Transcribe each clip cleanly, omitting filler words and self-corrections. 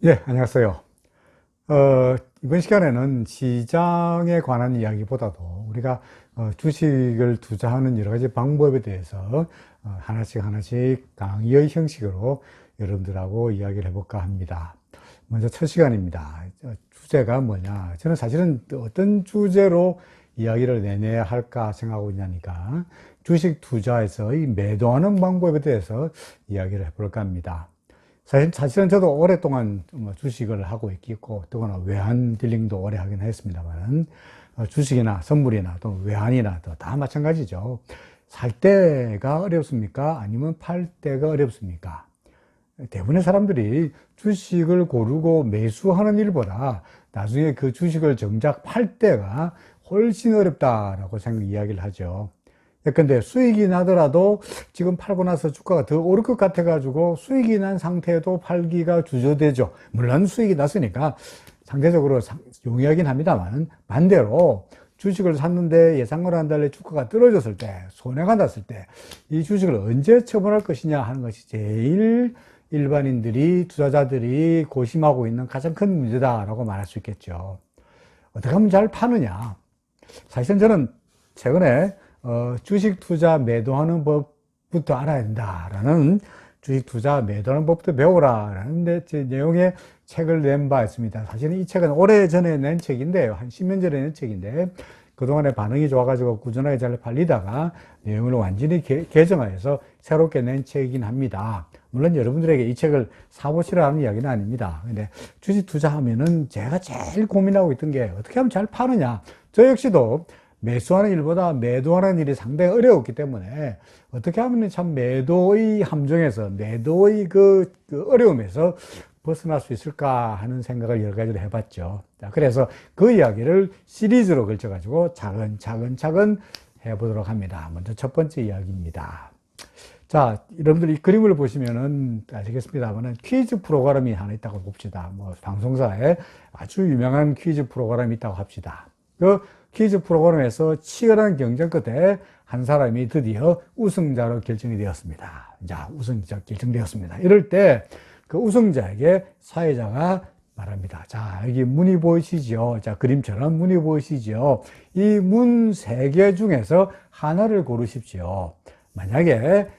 예, 안녕하세요. 이번 시간에는 시장에 관한 이야기보다도 우리가 주식을 투자하는 여러 가지 방법에 대해서 하나씩 하나씩 강의의 형식으로 여러분들하고 이야기를 해볼까 합니다. 먼저 첫 시간입니다. 주제가 뭐냐? 저는 사실은 어떤 주제로 이야기를 내내야 할까 생각하고 있냐니까 주식 투자에서 이 매도하는 방법에 대해서 이야기를 해볼까 합니다. 사실은 저도 오랫동안 뭐 주식을 하고 있고, 또는 외환 딜링도 오래 하긴 했습니다만, 주식이나 선물이나 또 외환이나 다 마찬가지죠. 살 때가 어렵습니까? 아니면 팔 때가 어렵습니까? 대부분의 사람들이 주식을 고르고 매수하는 일보다 나중에 그 주식을 정작 팔 때가 훨씬 어렵다라고 이야기를 하죠. 근데 수익이 나더라도 지금 팔고 나서 주가가 더 오를 것 같아가지고 수익이 난 상태에도 팔기가 주저되죠. 물론 수익이 났으니까 상대적으로 용이하긴 합니다만, 반대로 주식을 샀는데 예상을 한 달에 주가가 떨어졌을 때, 손해가 났을 때 이 주식을 언제 처분할 것이냐 하는 것이 제일 일반인들이, 투자자들이 고심하고 있는 가장 큰 문제다라고 말할 수 있겠죠. 어떻게 하면 잘 파느냐? 사실은 저는 최근에 주식 투자 매도하는 법부터 알아야 된다라는, 주식 투자 매도하는 법부터 배우라라는 내용의 책을 낸 바 있습니다. 사실은 이 책은 오래전에 낸 책인데요. 한 10년 전에 낸 책인데, 그동안에 반응이 좋아가지고 꾸준하게 잘 팔리다가 내용을 완전히 개정하여서 새롭게 낸 책이긴 합니다. 물론 여러분들에게 이 책을 사보시라는 이야기는 아닙니다. 근데 주식 투자하면은 제가 제일 고민하고 있던 게 어떻게 하면 잘 파느냐. 저 역시도 매수하는 일보다 매도하는 일이 상당히 어려웠기 때문에 어떻게 하면 참 매도의 함정에서, 매도의 그 어려움에서 벗어날 수 있을까 하는 생각을 여러 가지로 해봤죠. 자, 그래서 그 이야기를 시리즈로 걸쳐가지고 차근차근 해보도록 합니다. 먼저 첫 번째 이야기입니다. 자, 여러분들 이 그림을 보시면은 아시겠습니다만 퀴즈 프로그램이 하나 있다고 봅시다. 뭐 방송사에 아주 유명한 퀴즈 프로그램이 있다고 합시다. 그 퀴즈 프로그램에서 치열한 경쟁 끝에 한 사람이 드디어 우승자로 결정이 되었습니다. 자, 우승자 결정되었습니다. 이럴 때 그 우승자에게 사회자가 말합니다. 자, 여기 문이 보이시죠? 자, 그림처럼 문이 보이시죠? 이 문 세 개 중에서 하나를 고르십시오. 만약에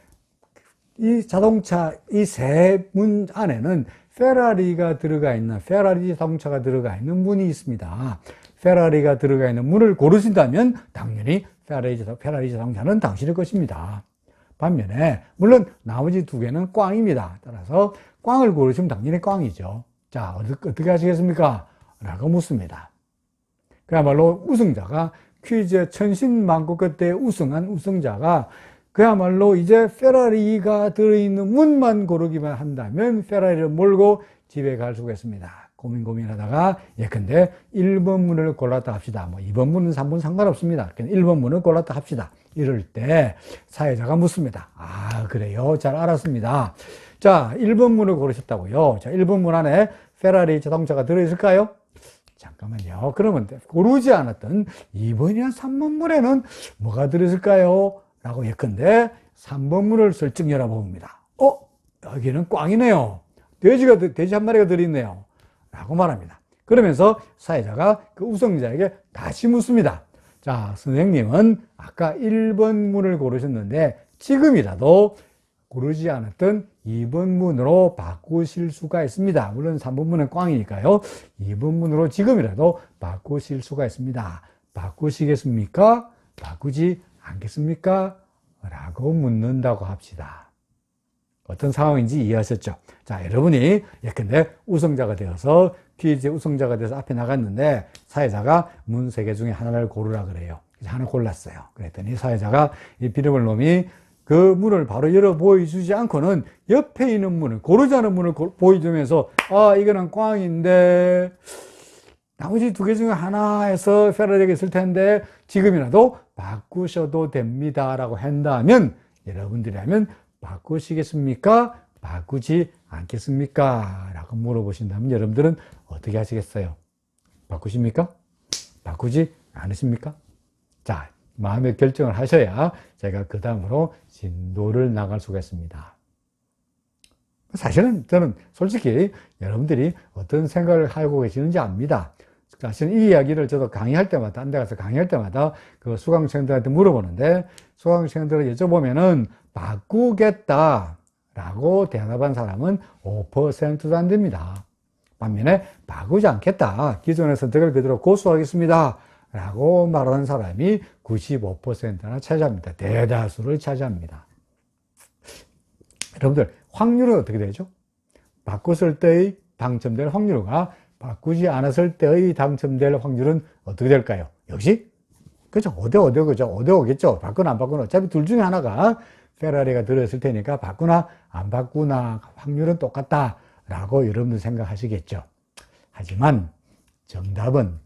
이 자동차, 이 세 문 안에는 페라리가 들어가 있는, 페라리 자동차가 들어가 있는 문이 있습니다. 페라리가 들어가 있는 문을 고르신다면 당연히 페라리 자동차는 당신의 것입니다. 반면에 물론 나머지 두 개는 꽝입니다. 따라서 꽝을 고르시면 당연히 꽝이죠. 자, 어떻게 하시겠습니까? 라고 묻습니다. 그야말로 우승자가, 퀴즈의 천신만고 끝에 우승한 우승자가 그야말로 이제 페라리가 들어있는 문만 고르기만 한다면 페라리를 몰고 집에 갈 수가 있습니다. 고민하다가 예컨대 1번 문을 골랐다 합시다. 뭐 2번 문은 3번 상관없습니다. 1번 문을 골랐다 합시다. 이럴 때 사회자가 묻습니다. 아, 그래요? 잘 알았습니다. 자, 1번 문을 고르셨다고요. 자, 1번 문 안에 페라리 자동차가 들어있을까요? 잠깐만요. 그러면 고르지 않았던 2번이나 3번 문에는 뭐가 들어있을까요? 라고 예컨대 3번 문을 슬쩍 열어봅니다. 여기는 꽝이네요. 돼지 한 마리가 들어있네요. 라고 말합니다. 그러면서 사회자가 그 우승자에게 다시 묻습니다. 자, 선생님은 아까 1번 문을 고르셨는데 지금이라도 고르지 않았던 2번 문으로 바꾸실 수가 있습니다. 물론 3번 문은 꽝이니까요. 2번 문으로 지금이라도 바꾸실 수가 있습니다. 바꾸시겠습니까? 바꾸지 않겠습니까? 라고 묻는다고 합시다. 어떤 상황인지 이해하셨죠? 자, 여러분이 예컨대 우승자가 되어서, 퀴즈 우승자가 돼서 앞에 나갔는데 사회자가 문 세 개 중에 하나를 고르라 그래요. 그래서 하나 골랐어요. 그랬더니 사회자가 이 비밀번호 놈이 그 문을 바로 열어 보여주지 않고는 옆에 있는 문을, 고르지 않은 문을 보여주면서 아, 이거는 꽝인데 나머지 두 개 중에 하나에서 페라리가 있을 텐데 지금이라도 바꾸셔도 됩니다 라고 한다면, 여러분들이라면 바꾸시겠습니까? 바꾸지 않겠습니까? 라고 물어보신다면 여러분들은 어떻게 하시겠어요? 바꾸십니까? 바꾸지 않으십니까? 자, 마음의 결정을 하셔야 제가 그 다음으로 진도를 나갈 수가 있습니다. 사실은 저는 솔직히 여러분들이 어떤 생각을 하고 계시는지 압니다. 사실 이 이야기를 저도 강의할 때마다, 딴 데 가서 강의할 때마다 그 수강생들한테 물어보는데, 수강생들을 여쭤보면은 바꾸겠다라고 대답한 사람은 5%도 안 됩니다. 반면에 바꾸지 않겠다, 기존의 선택을 그대로 고수하겠습니다 라고 말하는 사람이 95%나 차지합니다. 대다수를 차지합니다. 여러분들, 확률은 어떻게 되죠? 바꿨을 때의 당첨될 확률과 바꾸지 않았을 때의 당첨될 확률은 어떻게 될까요? 역시 그죠? 5대5대 그죠? 5대5겠죠? 바꾸나 안 바꾸나 어차피 둘 중에 하나가 페라리가 들어있을 테니까 바꾸나 안 바꾸나 확률은 똑같다 라고 여러분들 생각하시겠죠. 하지만 정답은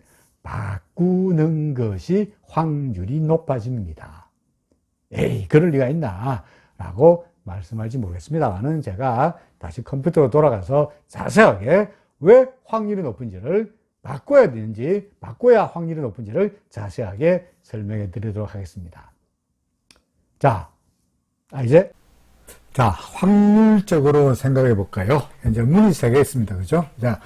바꾸는 것이 확률이 높아집니다. 에이, 그럴 리가 있나 라고 말씀할지 모르겠습니다만은, 제가 다시 컴퓨터로 돌아가서 자세하게 왜 확률이 높은지를, 바꿔야 되는지, 바꿔야 확률이 높은지를 자세하게 설명해 드리도록 하겠습니다. 자, 확률적으로 생각해 볼까요? 현재 문이 3개 있습니다. 그죠? 자,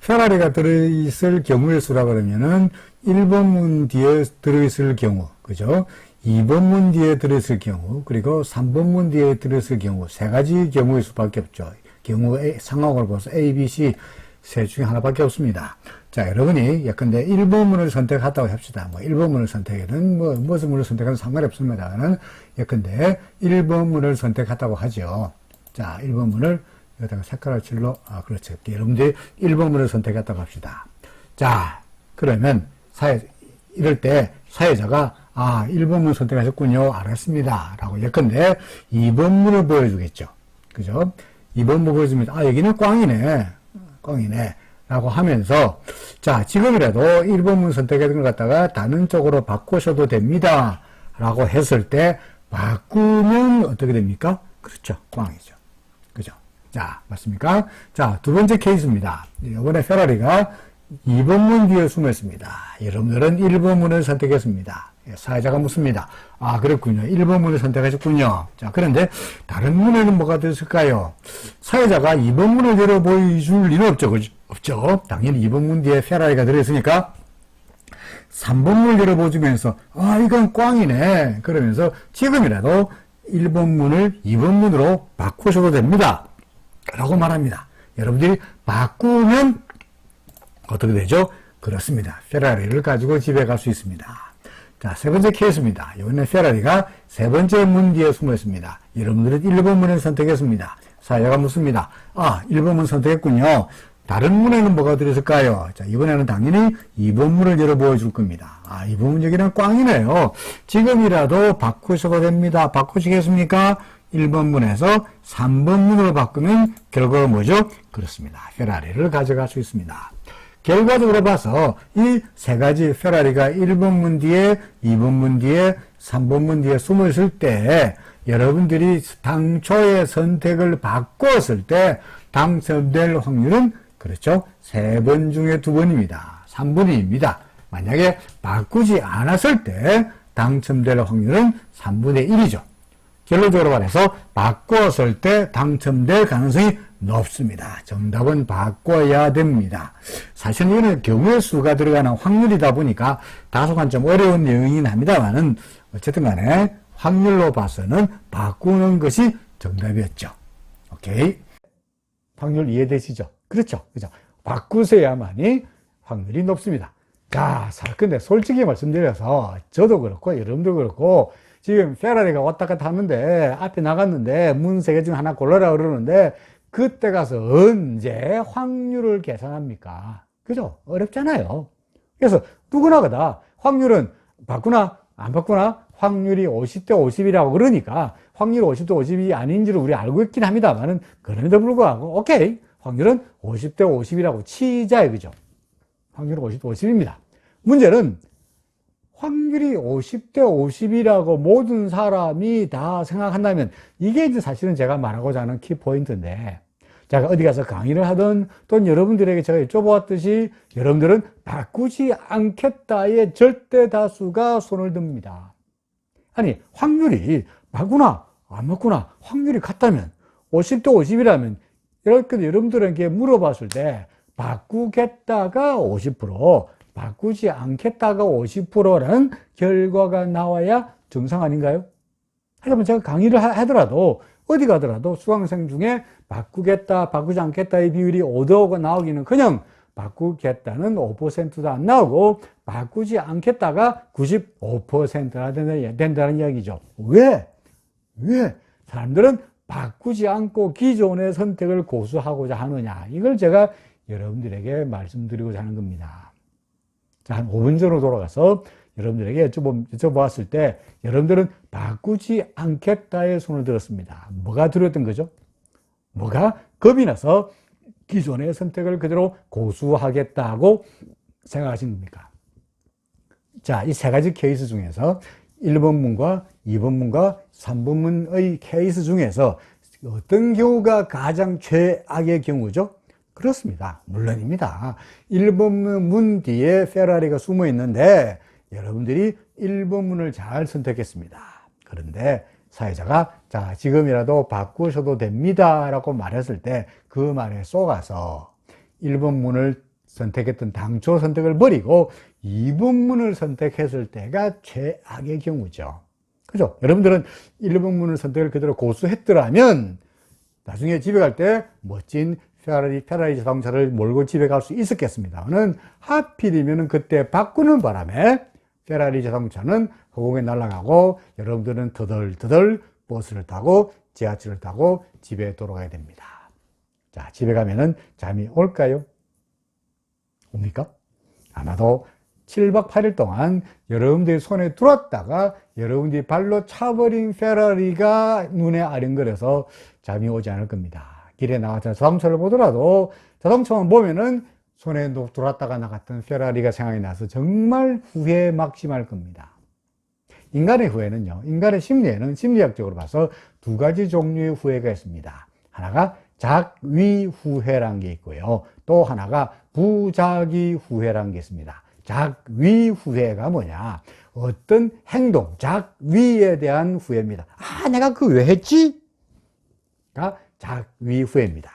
페라리가 들어있을 경우의 수라 그러면은 1번 문 뒤에 들어있을 경우, 그죠? 2번 문 뒤에 들어있을 경우, 그리고 3번 문 뒤에 들어있을 경우, 3가지 경우의 수밖에 없죠. 경우의 상황을 봐서 A, B, C 셋 중에 하나밖에 없습니다. 자, 여러분이 예컨대 1번 문을 선택했다고 합시다. 1번 문을 선택하든 무슨 문을 선택하든 상관이 없습니다는, 예컨대 1번 문을 선택했다고 하죠. 자, 1번 문을 여기다가 색깔을 칠로, 그렇죠. 여러분들이 1번 문을 선택했다고 합시다. 자, 그러면 이럴 때 사회자가 1번 문 선택하셨군요. 알았습니다. 라고 예컨대 2번 문을 보여주겠죠. 그죠? 2번 문 보여주면, 여기는 꽝이네. 라고 하면서, 자, 지금이라도 1번 문 선택했던 걸 갖다가 다른 쪽으로 바꾸셔도 됩니다. 라고 했을 때, 바꾸면 어떻게 됩니까? 그렇죠. 꽝이죠. 그죠? 자, 맞습니까? 자, 두 번째 케이스입니다. 이번에 페라리가 2번 문 뒤에 숨어 있습니다. 여러분들은 1번 문을 선택했습니다. 사회자가 묻습니다. 그렇군요. 1번 문을 선택하셨군요. 자, 그런데 다른 문에는 뭐가 들었을까요? 사회자가 2번 문을 열어 보여줄 리는 없죠. 없죠. 당연히 2번 문 뒤에 페라리가 들어있으니까 3번 문을 열어 보여주면서, 이건 꽝이네. 그러면서 지금이라도 1번 문을 2번 문으로 바꾸셔도 됩니다. 라고 말합니다. 여러분들이 바꾸면 어떻게 되죠? 그렇습니다. 페라리를 가지고 집에 갈 수 있습니다. 자, 세 번째 케이스입니다. 이번엔 페라리가 세 번째 문 뒤에 숨어 있습니다. 여러분들은 1번 문을 선택했습니다. 사회자가 묻습니다. 1번 문 선택했군요. 다른 문에는 뭐가 들었을까요? 자, 이번에는 당연히 2번 문을 열어 보여줄 겁니다. 2번 문 여기는 꽝이네요. 지금이라도 바꾸셔도 됩니다. 바꾸시겠습니까? 1번 문에서 3번 문으로 바꾸면 결과가 뭐죠? 그렇습니다. 페라리를 가져갈 수 있습니다. 결과적으로 봐서 이 세 가지 페라리가 1번 문 뒤에, 2번 문 뒤에, 3번 문 뒤에 숨어 있을 때, 여러분들이 당초의 선택을 바꿨을 때 당첨될 확률은, 그렇죠, 3번 중에 2번입니다. 3분의 2입니다. 만약에 바꾸지 않았을 때 당첨될 확률은 3분의 1이죠. 결론적으로 말해서 바꿨을 때 당첨될 가능성이 높습니다. 정답은 바꿔야 됩니다. 사실 이거는 경우의 수가 들어가는 확률이다 보니까 다소간 좀 어려운 내용이긴 합니다만은, 어쨌든 간에 확률로 봐서는 바꾸는 것이 정답이었죠. 오케이. 확률 이해되시죠? 그렇죠. 그죠? 바꾸셔야만이 확률이 높습니다. 자, 근데 솔직히 말씀드려서 저도 그렇고 여러분도 그렇고, 지금 페라리가 왔다 갔다 하는데 앞에 나갔는데 문 3개 중 하나 골라라 그러는데, 그때 가서 언제 확률을 계산합니까? 그죠? 어렵잖아요. 그래서 누구나 다 확률은 바꾸나 안 바꾸나 확률이 50대 50이라고 그러니까 확률이 50대 50이 아닌지를 우리 알고 있긴 합니다만은, 그럼에도 불구하고 오케이, 확률은 50대 50이라고 치자요. 그죠? 확률은 50대 50입니다. 문제는 확률이 50대 50이라고 모든 사람이 다 생각한다면, 이게 이제 사실은 제가 말하고자 하는 키포인트인데, 제가 어디 가서 강의를 하든 또는 여러분들에게 제가 여쭤보았듯이 여러분들은 바꾸지 않겠다의 절대 다수가 손을 듭니다. 아니, 확률이 바꾸나 안 바꾸나 확률이 같다면, 50대 50이라면 이렇게 여러분들에게 물어봤을 때 바꾸겠다가 50%, 바꾸지 않겠다가 50%라는 결과가 나와야 정상 아닌가요? 하지만 제가 강의를 하더라도 어디 가더라도 수강생 중에 바꾸겠다, 바꾸지 않겠다의 비율이 5대5가 나오기는 그냥 바꾸겠다는 5%도 안 나오고 바꾸지 않겠다가 95%나 된다는 이야기죠. 왜? 사람들은 바꾸지 않고 기존의 선택을 고수하고자 하느냐. 이걸 제가 여러분들에게 말씀드리고자 하는 겁니다. 자, 한 5분 전으로 돌아가서 여러분들에게 여쭤보았을 때 여러분들은 바꾸지 않겠다의 손을 들었습니다. 뭐가 두려웠던 거죠? 뭐가 겁이 나서 기존의 선택을 그대로 고수하겠다고 생각하신 겁니까? 자, 이 세 가지 케이스 중에서 1번문과 2번문과 3번문의 케이스 중에서 어떤 경우가 가장 최악의 경우죠? 그렇습니다. 물론입니다. 1번 문 뒤에 페라리가 숨어 있는데 여러분들이 1번 문을 잘 선택했습니다. 그런데 사회자가 자, 지금이라도 바꾸셔도 됩니다 라고 말했을 때 그 말에 속아서 1번 문을 선택했던 당초 선택을 버리고 2번 문을 선택했을 때가 최악의 경우죠. 그죠? 여러분들은 1번 문을 선택을 그대로 고수했더라면 나중에 집에 갈 때 멋진 페라리 자동차를 몰고 집에 갈 수 있었겠습니다만은 하필이면 그때 바꾸는 바람에 페라리 자동차는 허공에 날아가고 여러분들은 더덜더덜 버스를 타고 지하철을 타고 집에 돌아가야 됩니다. 자, 집에 가면은 잠이 올까요? 옵니까? 아마도 7박 8일 동안 여러분들이 손에 들었다가 여러분들이 발로 차버린 페라리가 눈에 아른거려서 잠이 오지 않을 겁니다. 길에 나와서 자동차를 보더라도 자동차만 보면은 손에 들었다가 나갔던 페라리가 생각이 나서 정말 후회에 막심할 겁니다. 인간의 후회는요, 인간의 심리에는 심리학적으로 봐서 두 가지 종류의 후회가 있습니다. 하나가 작위 후회라는 게 있고요. 또 하나가 부작위 후회라는 게 있습니다. 작위 후회가 뭐냐? 어떤 행동, 작위에 대한 후회입니다. 아, 내가 그거 왜 했지? 가 작위 후회입니다.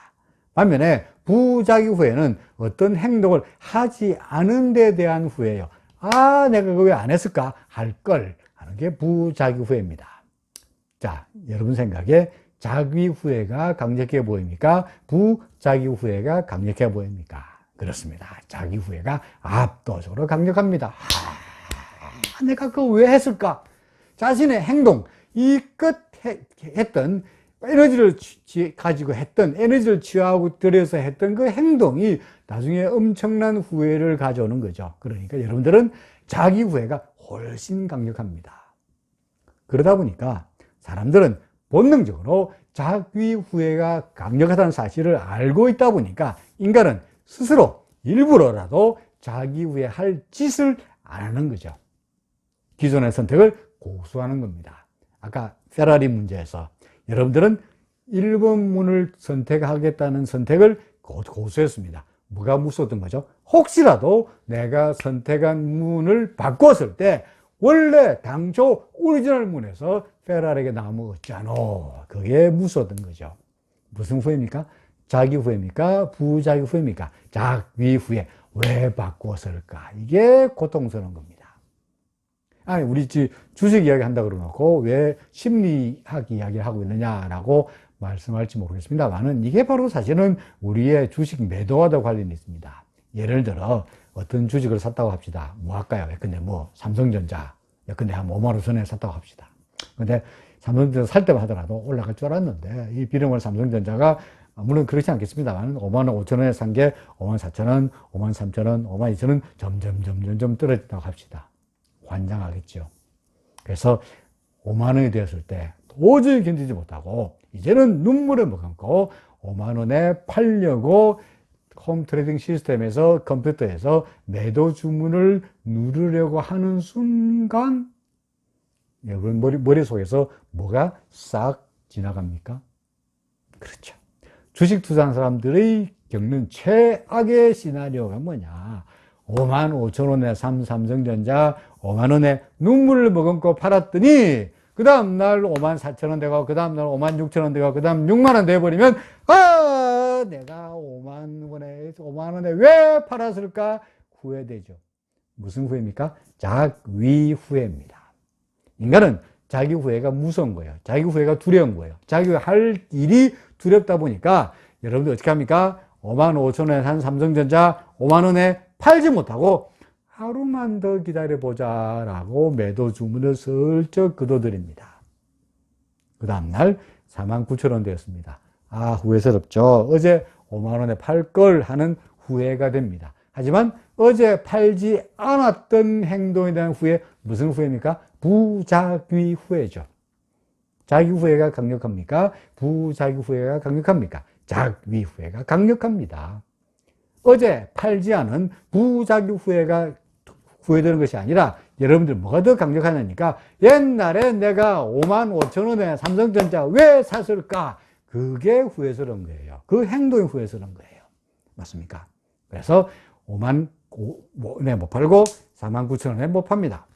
반면에 부작위 후회는 어떤 행동을 하지 않은 데 대한 후회예요. 아, 내가 그거 왜 안 했을까? 할 걸 하는 게 부작위 후회입니다. 자, 여러분 생각에 작위 후회가 강력해 보입니까? 부작위 후회가 강력해 보입니까? 그렇습니다. 작위 후회가 압도적으로 강력합니다. 아, 내가 그거 왜 했을까? 자신의 행동, 이껏 했던 에너지를 가지고 했던, 에너지를 취하고 들여서 했던 그 행동이 나중에 엄청난 후회를 가져오는 거죠. 그러니까 여러분들은 자기 후회가 훨씬 강력합니다. 그러다 보니까 사람들은 본능적으로 자기 후회가 강력하다는 사실을 알고 있다 보니까 인간은 스스로 일부러라도 자기 후회할 짓을 안 하는 거죠. 기존의 선택을 고수하는 겁니다. 아까 페라리 문제에서 여러분들은 1번 문을 선택하겠다는 선택을 고수했습니다. 뭐가 무서웠던 거죠? 혹시라도 내가 선택한 문을 바꿨을 때 원래 당초 오리지널 문에서 페라리가 나오면 어쩌노? 그게 무서웠던 거죠. 무슨 후회입니까? 자기 후회입니까? 부자기 후회입니까? 자기 후회. 왜 바꿨을까? 이게 고통스러운 겁니다. 아니, 우리 주식 이야기 한다고 그러놓고 왜 심리학 이야기를 하고 있느냐라고 말씀할지 모르겠습니다만은 이게 바로 사실은 우리의 주식 매도와도 관련이 있습니다. 예를 들어 어떤 주식을 샀다고 합시다. 뭐 할까요? 근데 뭐 삼성전자. 근데 한 5만 원 전에 샀다고 합시다. 근데 삼성전자 살 때만 하더라도 올라갈 줄 알았는데 이 비룡을 삼성전자가 물론 그렇지 않겠습니다만 5만 원 5천 원에 산 게 5만 4천 원, 5만 3천 원, 5만 2천 원 점점 떨어진다고 합시다. 환장하겠죠. 그래서 5만 원이 되었을 때 도저히 견디지 못하고 이제는 눈물을 머금고 5만 원에 팔려고 홈 트레이딩 시스템에서 컴퓨터에서 매도 주문을 누르려고 하는 순간 여러분 머릿속에서 뭐가 싹 지나갑니까? 그렇죠. 주식 투자하는 사람들의 겪는 최악의 시나리오가 뭐냐? 5만 5천 원에 삼성전자 5만 원에 눈물을 머금고 팔았더니 그 다음 날 5만 4천 원 되고 그 다음 날 5만 6천 원 되고 그 다음 6만 원 돼버리면 아 내가 5만 원에 왜 팔았을까? 후회되죠. 무슨 후회입니까? 작위 후회입니다. 인간은 자기 후회가 무서운 거예요. 자기 후회가 두려운 거예요. 자기 할 일이 두렵다 보니까 여러분들 어떻게 합니까? 5만 5천 원에 산 삼성전자 5만 원에 팔지 못하고 하루만 더 기다려보자 라고 매도 주문을 슬쩍 거둬드립니다. 그 다음날 4만 9천 원 되었습니다. 아, 후회스럽죠. 어제 5만 원에 팔 걸 하는 후회가 됩니다. 하지만 어제 팔지 않았던 행동에 대한 후회, 무슨 후회입니까? 부작위 후회죠. 자기 후회가 강력합니까? 부작위 후회가 강력합니까? 작위 후회가 강력합니다. 어제 팔지 않은 부작위 후회가 후회되는 것이 아니라 여러분들 뭐가 더 강력하냐니까 옛날에 내가 5만 5천 원에 삼성전자 왜 샀을까? 그게 후회스러운 거예요. 그 행동이 후회스러운 거예요. 맞습니까? 그래서 5만 원에 못 팔고 4만 9천 원에 못 팝니다.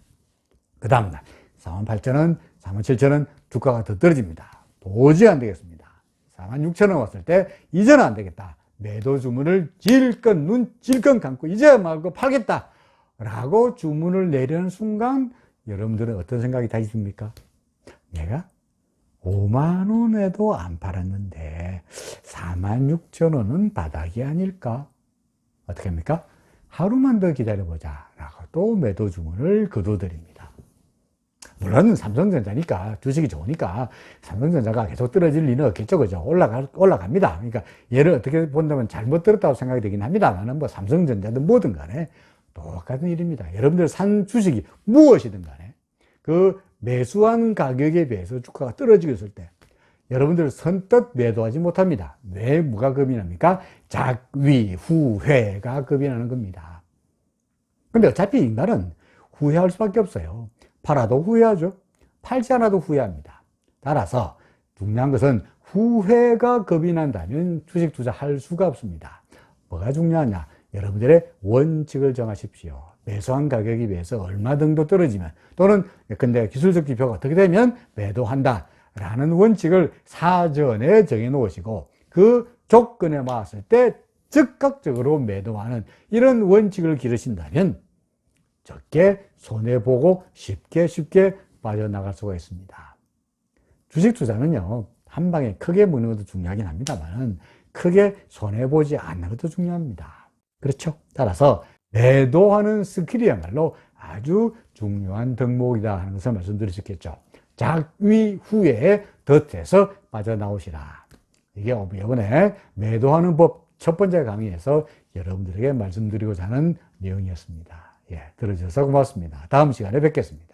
그 다음날 4만 8천 원, 4만 7천 원 주가가 더 떨어집니다. 도저히 안 되겠습니다. 4만 6천 원 왔을 때 이제는 안 되겠다. 매도 주문을 눈 질끈 감고 이제 말고 팔겠다 라고 주문을 내려는 순간 여러분들은 어떤 생각이 다시 듭니까? 내가 5만 원에도 안 팔았는데 4만 6천 원은 바닥이 아닐까? 어떻게 합니까? 하루만 더 기다려보자 라고 또 매도 주문을 거둬드립니다. 물론 삼성전자니까 주식이 좋으니까 삼성전자가 계속 떨어질 리는 없겠죠. 그죠? 올라갑니다. 그러니까 얘를 어떻게 본다면 잘못 들었다고 생각이 되긴 합니다만 뭐 삼성전자든 뭐든 간에 똑같은 일입니다. 여러분들 산 주식이 무엇이든 간에 그 매수한 가격에 비해서 주가가 떨어지고 있을 때 여러분들 선뜻 매도하지 못합니다. 왜 뭐가 겁이 납니까? 작위, 후회가 겁이 나는 겁니다. 근데 어차피 인간은 후회할 수밖에 없어요. 팔아도 후회하죠. 팔지 않아도 후회합니다. 따라서 중요한 것은 후회가 겁이 난다면 주식 투자할 수가 없습니다. 뭐가 중요하냐? 여러분들의 원칙을 정하십시오. 매수한 가격에 비해서 얼마 정도 떨어지면 또는 근데 기술적 지표가 어떻게 되면 매도한다 라는 원칙을 사전에 정해 놓으시고 그 조건에 맞았을 때 즉각적으로 매도하는 이런 원칙을 기르신다면 적게 손해보고 쉽게 빠져나갈 수가 있습니다. 주식 투자는요, 한 방에 크게 먹는 것도 중요하긴 합니다만 크게 손해보지 않는 것도 중요합니다. 그렇죠? 따라서 매도하는 스킬이야말로 아주 중요한 덕목이다 하는 것을 말씀드릴 수 있겠죠. 작위 후에 덫에서 빠져나오시라. 이게 이번에 매도하는 법 첫 번째 강의에서 여러분들에게 말씀드리고자 하는 내용이었습니다. 예, 들어주셔서 고맙습니다. 다음 시간에 뵙겠습니다.